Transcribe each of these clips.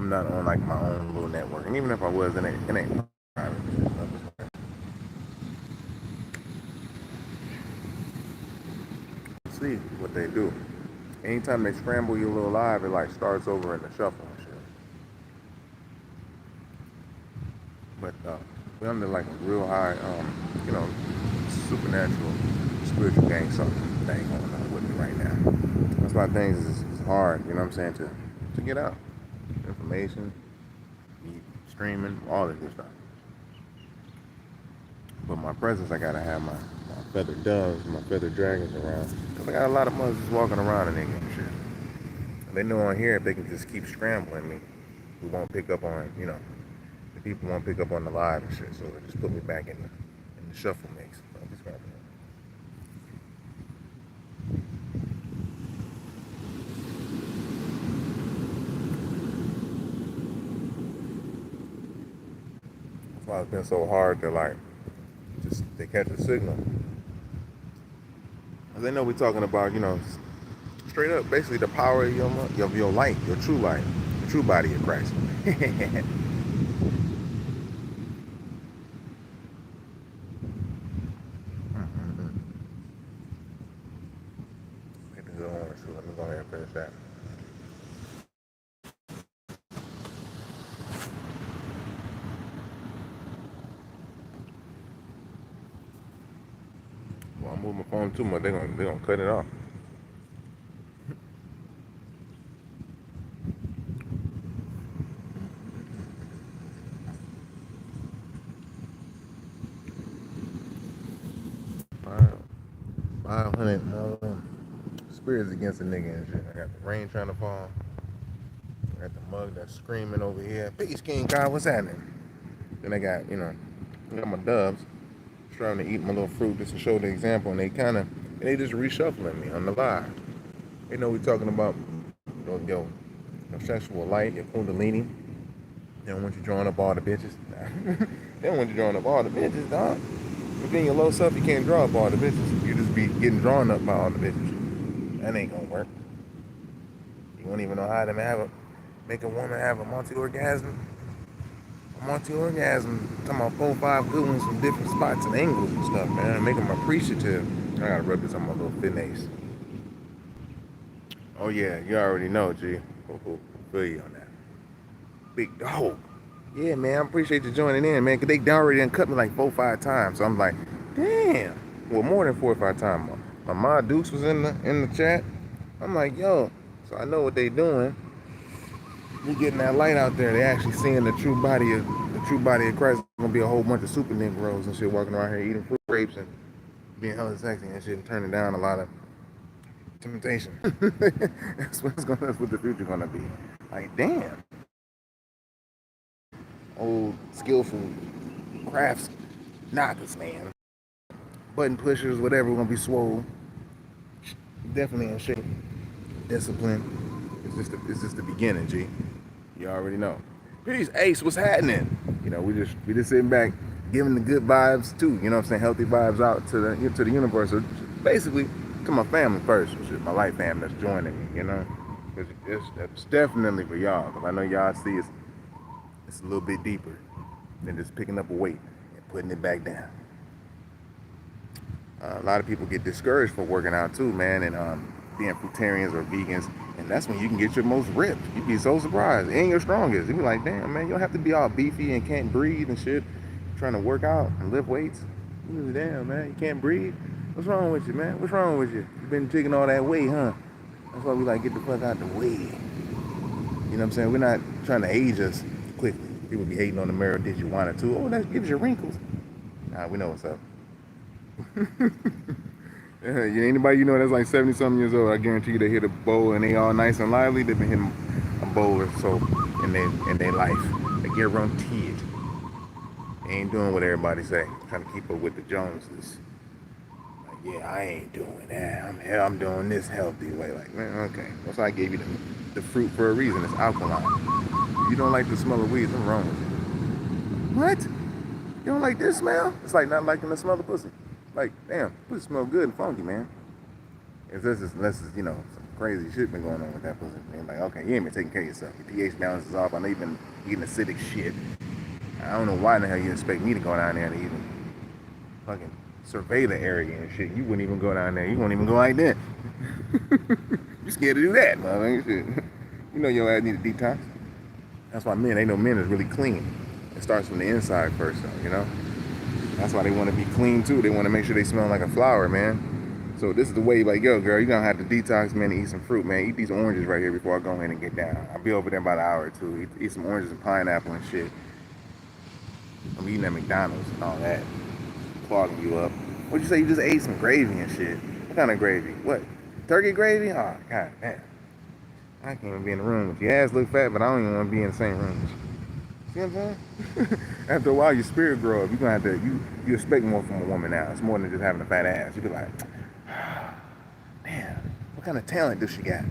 I'm not on like my own little network, and even if I was, it ain't private. See what they do. Anytime they scramble your little live, it like starts over in the shuffle and shit. But we're under like a real high, you know, supernatural, spiritual gang something thing going on with me right now. That's why things is hard, you know what I'm saying, to get out. Information, streaming, all of this stuff. But my presence, I gotta have my feathered doves, my feathered dragons around. Cause I got a lot of mothers just walking around and they get shit. And they know on here if they can just keep scrambling me, we won't pick up on, you know, the people won't pick up on the live and shit. So they just put me back in the shuffle mix. So I'm just gonna That's why it's been so hard to like just they catch a signal. Cause they know we're talking about, you know, straight up basically the power of your light, your true light, the true body of Christ. So let me go ahead and finish that. Well, I move my phone too much, they're gonna cut it off. $500 spirits against a nigga and shit. I got the rain trying to fall. I got the mug that's screaming over here. Peace, King God, what's happening? Then I got, you know, I got my doves trying to eat my little fruit just to show the example, and they just reshuffling me on the live. They know we talking about your sexual light, your kundalini. They don't want you drawing up all the bitches. They don't want you drawing up all the bitches, dog. Within your low self, you can't draw up all the bitches. You just be getting drawn up by all the bitches. That ain't gonna work. You won't even know how to make a woman have a multi-orgasm. A multi-orgasm. Talking about 4 or 5 good ones from different spots and angles and stuff, man. Make them appreciative. I gotta rub this on my little fitness. Oh yeah, you already know, G. Feel you on that. Big dog. Yeah, man, I appreciate you joining in, man, because they already done cut me like 4 or 5 times. So I'm like, damn. Well, more than 4 or 5 times. My Ma Dukes was in the chat. I'm like, yo. So I know what they doing. We getting that light out there. They actually seeing the true body of Christ. There's gonna be a whole bunch of super Negroes and shit walking around here eating fruit grapes and being hella sexy and shit and turning down a lot of temptation. That's what the future gonna be. Like, damn. Old skillful crafts knockers, man. Button pushers, whatever, gonna be swole. Definitely in shape. Discipline. It's just the beginning, G. You already know. Peace, Ace, what's happening? You know, we just sitting back, giving the good vibes too. You know what I'm saying? Healthy vibes out to the universe. So basically, to my family first, which is my life family that's joining me. You know, it's definitely for y'all. Cause I know y'all see it's a little bit deeper than just picking up a weight and putting it back down. A lot of people get discouraged for working out too, man, and being fruitarians or vegans, and that's when you can get your most ripped. You'd be so surprised, and your strongest. You'd be like, damn, man, you don't have to be all beefy and can't breathe and shit, trying to work out and lift weights. Damn, man, you can't breathe. What's wrong with you, man? What's wrong with you? You've been taking all that weight, huh? That's why we like get the fuck out the way. You know what I'm saying? We're not trying to age us quickly. People be hating on the marrow dish you wanted to. Oh, that gives you wrinkles. Nah, we know what's up. Anybody you know that's like 70-something years old, I guarantee you they hit a bowl and they all nice and lively. They've been hitting a bowl or so in their life. They guarantee it. They ain't doing what everybody say. Trying to keep up with the Joneses. Like, yeah, I ain't doing that. I'm doing this healthy way. Like, man, okay. That's why I gave you the fruit for a reason. It's alkaline. If you don't like the smell of weed, something wrong with you. What? You don't like this smell? It's like not liking the smell of pussy. Like, damn, pussy smell good and funky, man. Unless it's, you know, crazy shit been going on with that pussy. And like, okay, you ain't been taking care of yourself. Your pH balance is off. I know you've been eating acidic shit. I don't know why in the hell you expect me to go down there and even fucking survey the area and shit. You wouldn't even go down there. You won't even go like that. You scared to do that, motherfucker. Shit. You know your ass need a detox. That's why men, ain't no men is really clean. It starts from the inside first, though, you know? That's why they want to be clean, too. They want to make sure they smell like a flower, man. So this is the way, like, yo, girl, you're going to have to detox, man, and eat some fruit, man. Eat these oranges right here before I go in and get down. I'll be over there in about an hour or two. Eat some oranges and pineapple and shit. I'm eating at McDonald's and all that. Clogging you up. What'd you say? You just ate some gravy and shit. What kind of gravy? What? Turkey gravy? Oh, god damn. I can't even be in the room with you. Your ass look fat, but I don't even want to be in the same room with you. See what I'm saying? After a while, your spirit grow up. You're gonna have to, you expect more from a woman now. It's more than just having a fat ass. You be like, damn, what kind of talent does she got?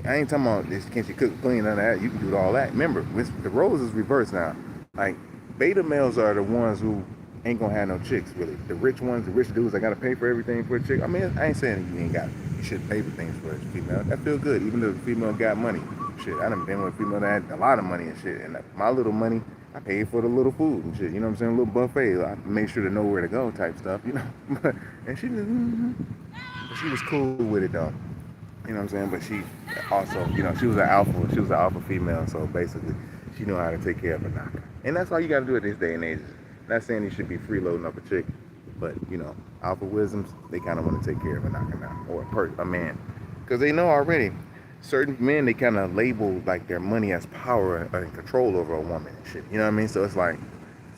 I ain't talking about this, can she cook, clean, none of that. You can do all that. Remember, the roles is reversed now. Like, beta males are the ones who ain't gonna have no chicks, really. The rich ones, the rich dudes that gotta pay for everything for a chick. I mean, I ain't saying you ain't got, you should pay for things for a female. That feel good, even though the female got money. Shit, I done been with a female that had a lot of money and shit. And my little money, I paid for the little food and shit. You know what I'm saying? A little buffet. I made sure to know where to go type stuff, you know. And she just, but she was cool with it though. You know what I'm saying? But she also, you know, she was an alpha female. So basically, she knew how to take care of a knocker. And that's all you got to do at this day and age. Not saying you should be freeloading up a chick, but you know, alpha wisdoms, they kind of want to take care of a knocker now, or a man, because they know already. Certain men, they kind of label like their money as power and control over a woman and shit. You know what I mean? So it's like,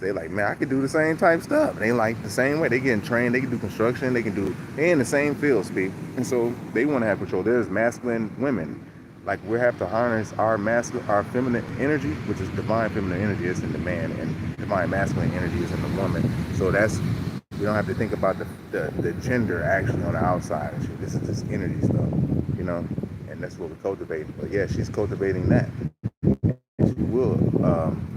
they like, man, I could do the same type stuff. And they like the same way. They getting trained. They can do construction. They in the same field, speak. And so they want to have control. There's masculine women. Like we have to harness our feminine energy, which is divine feminine energy is in the man, and divine masculine energy is in the woman. So we don't have to think about the gender actually on the outside and shit. This is just energy stuff, you know? And that's what we're cultivating. But yeah, she's cultivating that. And she will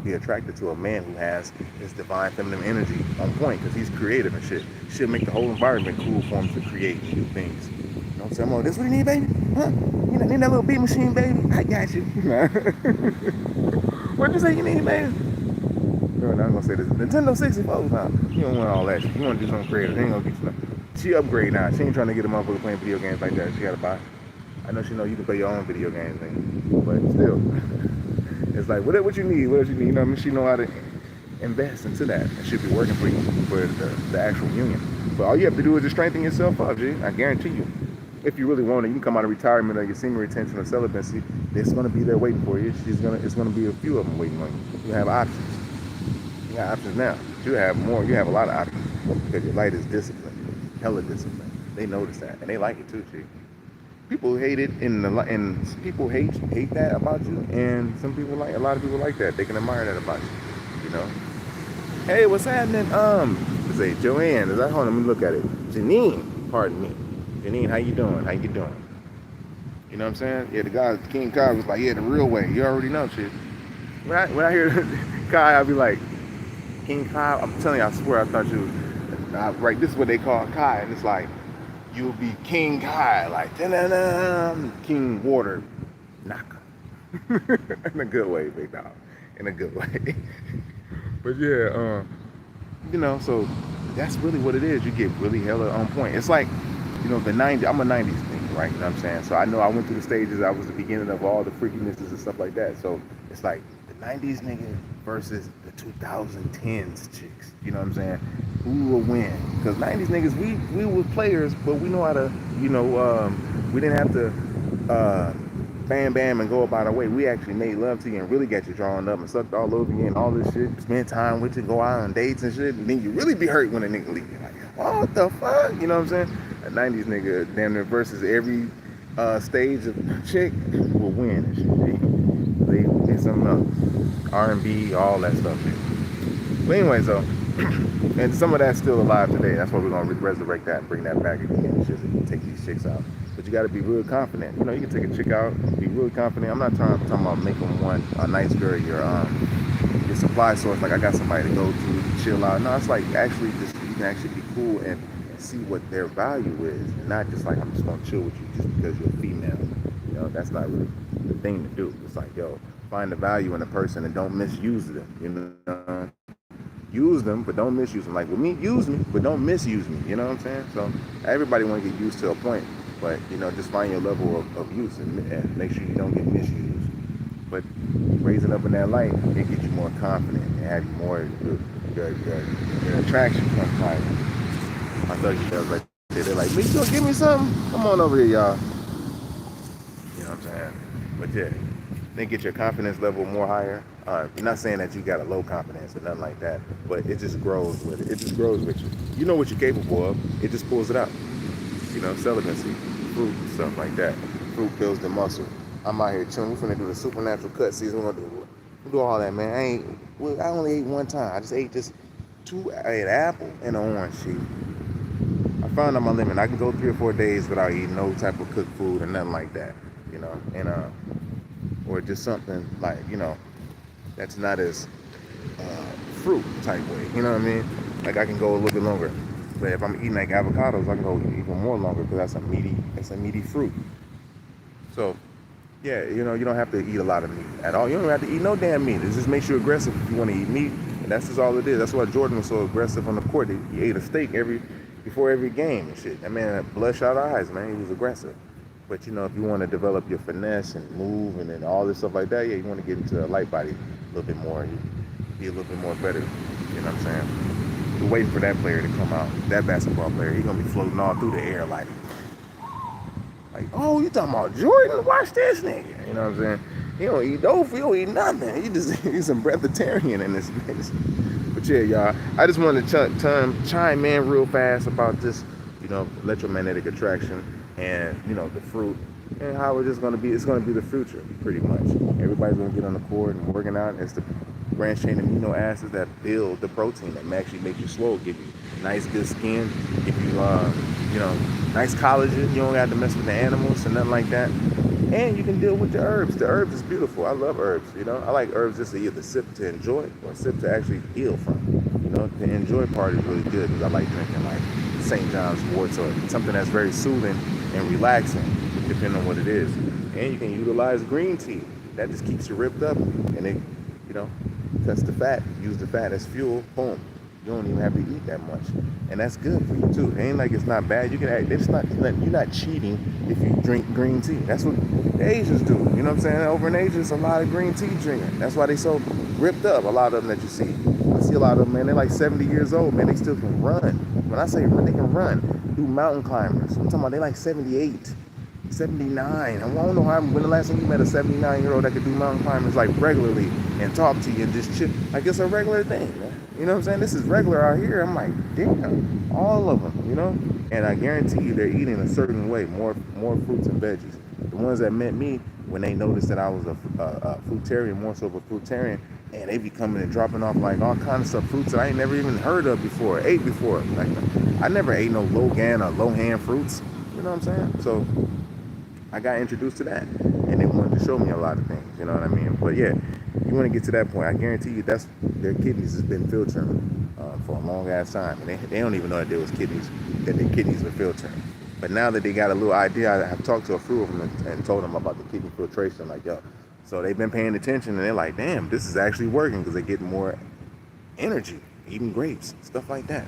be attracted to a man who has his divine feminine energy on point because he's creative and shit. She'll make the whole environment cool for him to create and do things. You know what I'm saying? Oh, this what you need, baby? Huh? You need that little beat machine, baby? I got you. What'd you say you need, baby? Girl, now I'm gonna say this. Nintendo 64 now. You don't want all that shit. You want to do something creative. They ain't gonna get you nothing. She upgrade now. She ain't trying to get a motherfucker playing video games like that. She gotta buy. I know she know you can play your own video games, but still, it's like what you need, what you need. You know what I mean? She know how to invest into that. It should be working for you for the actual union. But all you have to do is just strengthen yourself up, G. I guarantee you. If you really want it, you can come out of retirement or your semen retention or celibacy. It's gonna be there waiting for you. It's gonna be a few of them waiting on you. You have options. You got options now. You have more. You have a lot of options because your light is disciplined, hella disciplined. They notice that and they like it too, G. People hate it, and people hate that about you, and a lot of people like that. They can admire that about you, you know. Hey, what's happening? Say Joanne. Hold on, let me look at it. Janine, pardon me. Janine, how you doing? How you doing? You know what I'm saying? Yeah, the guy, King Kai was like, yeah, the real way. You already know, shit. When I hear Kai, I'll be like, King Kai. I'm telling you, I swear, I thought you. Right, this is what they call Kai, and it's like. You'll be King Kai, like King Water, Naka. In a good way, big dog. In a good way. But yeah, you know, so that's really what it is. You get really hella on point. It's like, you know, the 90s. I'm a 90s thing, right? You know what I'm saying? So I know I went through the stages. I was the beginning of all the freakinesses and stuff like that. So it's like the 90s nigga versus the 2010s chicks. You know what I'm saying? Who will win? Because 90s niggas, we were players, but we know how to, you know, we didn't have to bam and go about our way. We actually made love to you and really got you drawn up and sucked all over you and all this shit. Spend time with you, go out on dates and shit, and then you really be hurt when a nigga leave you. Like, what the fuck? You know what I'm saying? A 90s nigga, damn near versus every stage of chick will win and shit. They something else. R&B, all that stuff. Shit. But anyways, though. And some of that's still alive today. That's why we're gonna resurrect that and bring that back again and shit, and take these chicks out. But you gotta be real confident. You know, you can take a chick out, be really confident. I'm not talking about making a nice girl your supply source. Like I got somebody to go to chill out. No, it's like actually just you can actually be cool and see what their value is, and not just like I'm just gonna chill with you just because you're a female. that's not really the thing to do. It's like, yo, find the value in a person and don't misuse them. Use them, but don't misuse them. Like with me, use me, but don't misuse me. You know what I'm saying? So everybody want to get used to a point, but just find your level of use and make sure you don't get misused. But raising up in that light, it gets you more confident and have you more your attraction comes higher. My thug girls like they're like, "Me, you give me something? Come on over here, y'all." You know what I'm saying? But yeah, then get your confidence level more higher. You're not saying that you got a low confidence or nothing like that, but it just grows with it. It just grows with you. You know what you're capable of. It just pulls it out. Celibacy, fruit, stuff like that. Fruit builds the muscle. I'm out here chilling. We're finna do the supernatural cut season. We'll do all that, man. I only ate one time. I just ate I ate an apple and an orange. I found out my limit. I can go 3 or 4 days without eating no type of cooked food or nothing like that. And or just something like, that's not as fruit type way. You know what I mean? Like I can go a little bit longer. But if I'm eating like avocados, I can go even more longer because that's a meaty fruit. So yeah, you don't have to eat a lot of meat at all. You don't have to eat no damn meat. It just makes you aggressive if you want to eat meat. And that's just all it is. That's why Jordan was so aggressive on the court. He ate a steak before every game and shit. That man had bloodshot eyes, man. He was aggressive. But if you want to develop your finesse and move and then all this stuff like that, yeah, you want to get into a light body a little bit more. You be a little bit more better. You know what I'm saying? We're waiting for that player to come out. That basketball player, he's gonna be floating all through the air like, oh, you talking about Jordan? Watch this nigga. You know what I'm saying? He don't eat dope. He don't eat nothing. He's a breatharian in this bitch. But yeah, y'all, I just wanted to chime in real fast about this, electromagnetic attraction and, the fruit and how it's going to be the future, pretty much. Everybody's going to get on the court and working out. It's the branched chain amino acids that build the protein that actually make you swole, give you nice, good skin, give you, nice collagen. You don't have to mess with the animals and nothing like that. And you can deal with the herbs. The herbs is beautiful. I love herbs, I like herbs just to either sip to enjoy or sip to actually heal from. The enjoy part is really good because I like drinking like St. John's wort or something that's very soothing and relaxing, depending on what it is. And you can utilize green tea. That just keeps you ripped up and it, cuts the fat. Use the fat as fuel. Boom. You don't even have to eat that much, and that's good for you too. It ain't like it's not bad. You can act. You're not cheating if you drink green tea. That's what the Asians do. You know what I'm saying? Over in Asia, it's a lot of green tea drinking. That's why they so ripped up. A lot of them that you see. I see a lot of them, man. They're like 70 years old, man. They still can run. When I say run, they can run. Do mountain climbers. I'm talking about they like 78, 79. I don't know when the last time you met a 79-year-old that could do mountain climbers like regularly and talk to you and just chip. Like it's a regular thing, man. You know what I'm saying? This is regular out here. I'm like, damn, all of them, And I guarantee you they're eating a certain way, more fruits and veggies. The ones that met me when they noticed that I was a fruitarian, more so of a fruitarian, and they be coming and dropping off like all kinds of stuff, fruits that I ain't never even heard of before, ate before. Like I never ate no Logan or Lohan fruits. You know what I'm saying? So I got introduced to that, and they wanted to show me a lot of things. You know what I mean? But yeah. You want to get to that point, I guarantee you that's their kidneys has been filtering for a long ass time. And they don't even know that there was kidneys, that their kidneys were filtering. But now that they got a little idea, I have talked to a few of them and told them about the kidney filtration. Like, yo, so they've been paying attention and they're like, damn, this is actually working because they're getting more energy, eating grapes, stuff like that.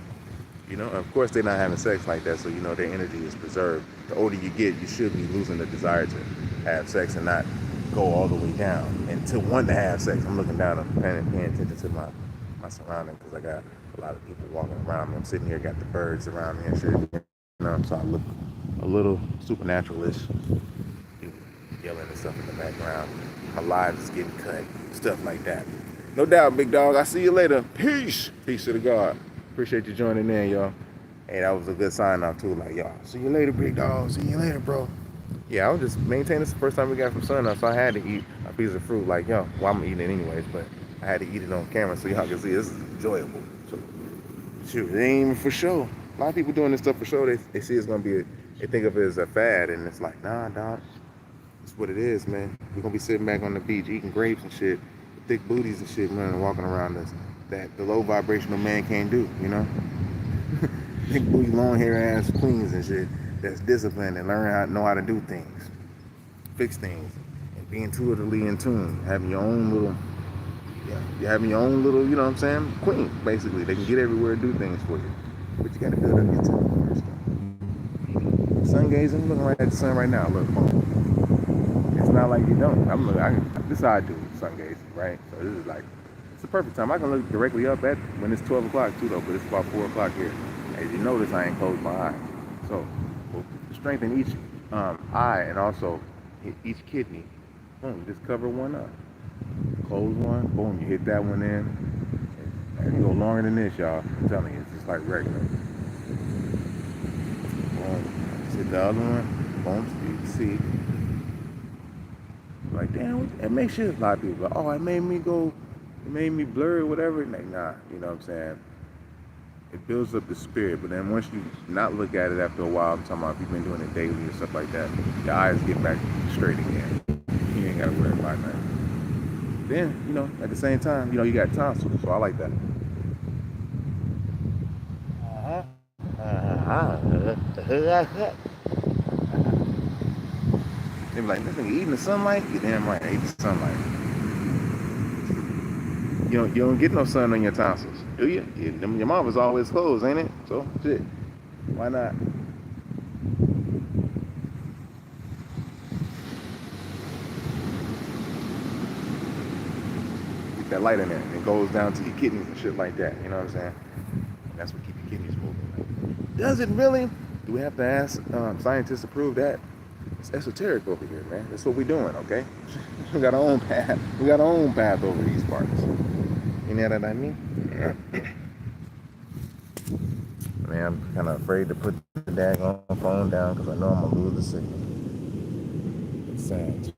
Of course they're not having sex like that, so their energy is preserved. The older you get, you should be losing the desire to have sex and not go all the way down and to want to have sex. I'm looking down and paying attention to my surroundings because I got a lot of people walking around me. I'm sitting here, got the birds around me and shit. So I look a little supernatural-ish. People yelling and stuff in the background. My lives is getting cut, stuff like that. No doubt, big dog. I'll see you later. Peace. Peace to the God. Appreciate you joining in, y'all. Hey, that was a good sign off too. Like, y'all, see you later, big dog. See you later, bro. Yeah, I was just maintaining. This the first time we got from Sun, so I had to eat a piece of fruit. Like, yo, well, I'm eating it anyways, but I had to eat it on camera so y'all can see this is enjoyable. So, shoot, it ain't even for show. A lot of people doing this stuff for show. They see it's gonna be, they think of it as a fad, and it's like, nah, dog. It's what it is, man. We're gonna be sitting back on the beach eating grapes and shit, thick booties and shit, man, and walking around us. That the low vibrational man can't do, Thick booty, long hair ass queens and shit. That's disciplined and know how to do things. fix things and be intuitively in tune, having your own little, yeah, you're having your own little, you know what I'm saying, queen, basically. They can get everywhere and do things for you. But you got to build up your temple first, though. Sun gazing, looking right at the sun right now. Look, boom. It's not like you don't. This is how I do sun gazing, right? So this is like, it's the perfect time. I can look directly up at when it's 12 o'clock too, though, but it's about 4 o'clock here. As you notice, I ain't closed my eyes. So we'll strengthen each eye and also each kidney. Boom, just cover one up. Close one, boom, you hit that one in. And you go longer than this, y'all. I'm telling you, it's just like regular. Boom, just hit the other one, boom, so you can see. Like, damn, it makes sure a lot of people like, oh, it made me blur or whatever. Like, nah, you know what I'm saying? It builds up the spirit, but then once you not look at it after a while, I'm talking about if you've been doing it daily or stuff like that, your eyes get back straight again. You ain't gotta worry about nothing. Then, you know, at the same time, you know, you got tonsils, so I like that. They be like, this nigga eating the sunlight? You damn right, I eat the sunlight. You don't get no sun on your tonsils, do you? Your mouth is always closed, ain't it? So, shit, why not? Get that light in there, and it goes down to your kidneys and shit like that, you know what I'm saying? And that's what keeps your kidneys moving. Does it really? Do we have to ask scientists to prove that? It's esoteric over here, man. That's what we're doing, okay? We got our own path. We got our own path over these parts. You know what I mean? Man, I'm kind of afraid to put the daggone phone down because I know I'm going to lose the signal. It's sad.